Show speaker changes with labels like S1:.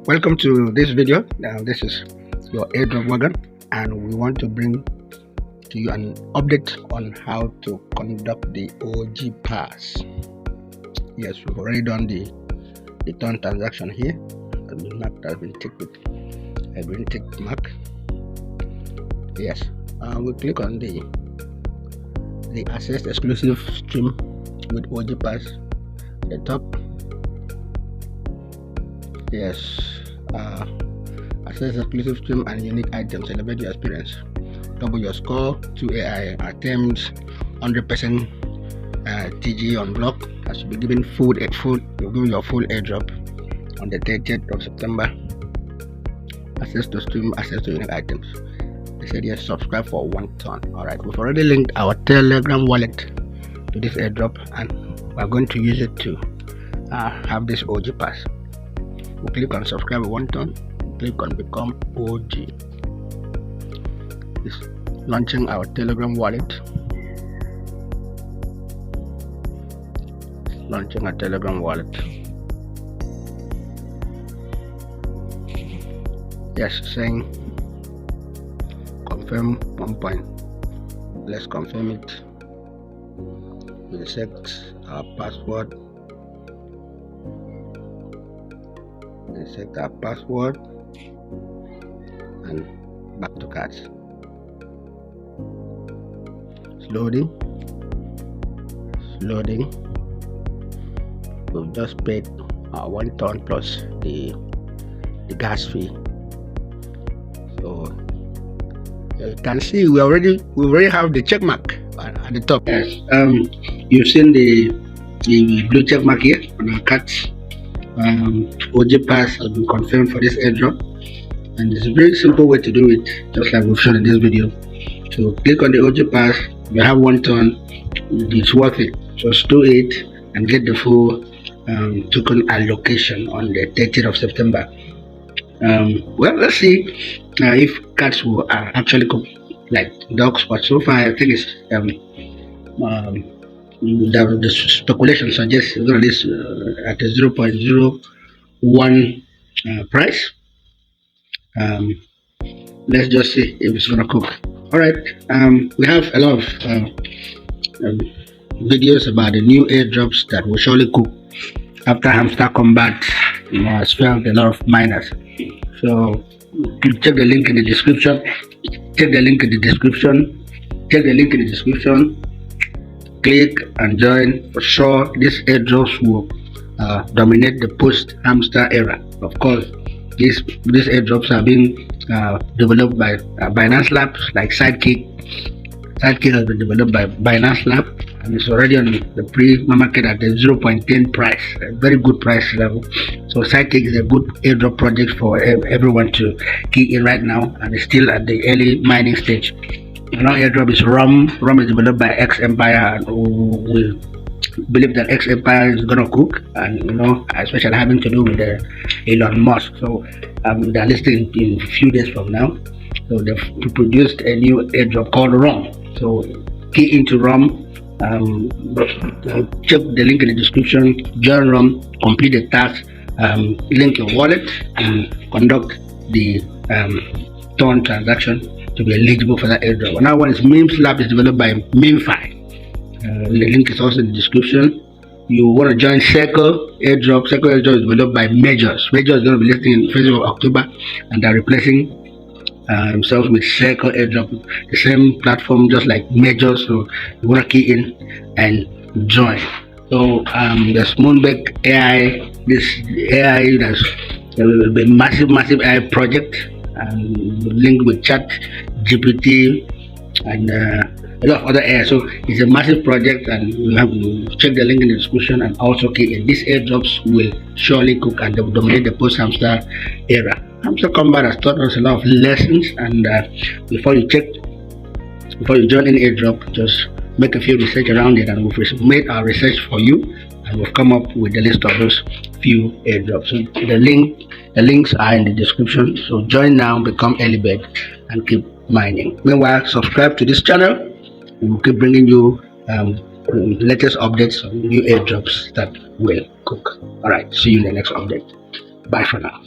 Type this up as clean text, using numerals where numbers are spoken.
S1: Welcome to this video. Now this is your airdrop wagon, and we want to bring to you an update on how to conduct the OG pass. Yes, we've already done the return transaction here. The mark has been ticked with a green tick mark. Yes, we click on the access exclusive stream with OG pass at the top. Yes, access exclusive stream and unique items, elevate your experience, double your score, 2 AI items, 100% TG on block. As you'll be given you'll give your full airdrop on the 30th of September. Access to stream, access to unique items. They said yes, subscribe for 1 ton. Alright, we've already linked our Telegram wallet to this airdrop, and we're going to use it to have this OG pass. We click on subscribe 1 ton, click on become OG. It's launching our Telegram wallet. Launching a Telegram wallet. Yes, saying confirm 1 point. Let's confirm it. We'll set our password. We'll set our password and back to cards. It's loading. It's loading. We've just paid 1 ton plus the gas fee. So you can see we already have the check mark at the top. Yes, you've seen the blue check mark here on our cards. OG pass has been confirmed for this airdrop, and it's a very simple way to do it, just like we've shown in this video. So click on the OG pass. You have 1 ton. It's worth it. Just do it and get the full token allocation on the 30th of September. Well, let's see if cards will actually come like dogs, but so far I think it's the speculation suggests it's going to list at a 0.01 price. Let's just see if it's going to cook. Alright, we have a lot of videos about the new airdrops that will surely cook after Hamster Kombat has failed a lot of miners. So check the link in the description. Check the link in the description. Check the link in the description. Click and join. For sure, these airdrops will dominate the post-Hamster era. Of course, these airdrops are being developed by BinanceLabs, like SIDEKICK. SIDEKICK has been developed by BinanceLabs, and it's already on the pre-market at the 0.10 price, a very good price level. So SIDEKICK is a good airdrop project for everyone to key in right now, and it's still at the early mining stage. Another airdrop is HRUM. HRUM is developed by XEmpire, and we believe that XEmpire is gonna cook, and especially having to do with Elon Musk. So they're listing in a few days from now. So they've produced a new airdrop called HRUM. So key into HRUM. Check the link in the description. Join HRUM, complete the task, link your wallet, and conduct the ton transaction to be eligible for that airdrop. Another one is MemeFi, is developed by MemeFi. The link is also in the description. You want to join Circle Airdrop. Circle Airdrop is developed by Majors. Majors is going to be listing in 1st of October, and they're replacing themselves with Circle Airdrop, the same platform just like Majors. So you want to key in and join. So there's MOONBERG AI. This AI that's a massive AI project, and linked with Chat GPT and a lot of other AI. So it's a massive project, and you have to check the link in the description and also key in. These airdrops will surely cook, and they will dominate the post-Hamster era. Hamster Kombat has taught us a lot of lessons, and before you join any airdrop, just make a few research around it, and we've made our research for you, and we've come up with the list of those few airdrops. So the links are in the description. So join now, become early bird, and keep mining. Meanwhile, subscribe to this channel, and we'll keep bringing you latest updates on new airdrops that will cook. Alright, see you in the next update. Bye for now.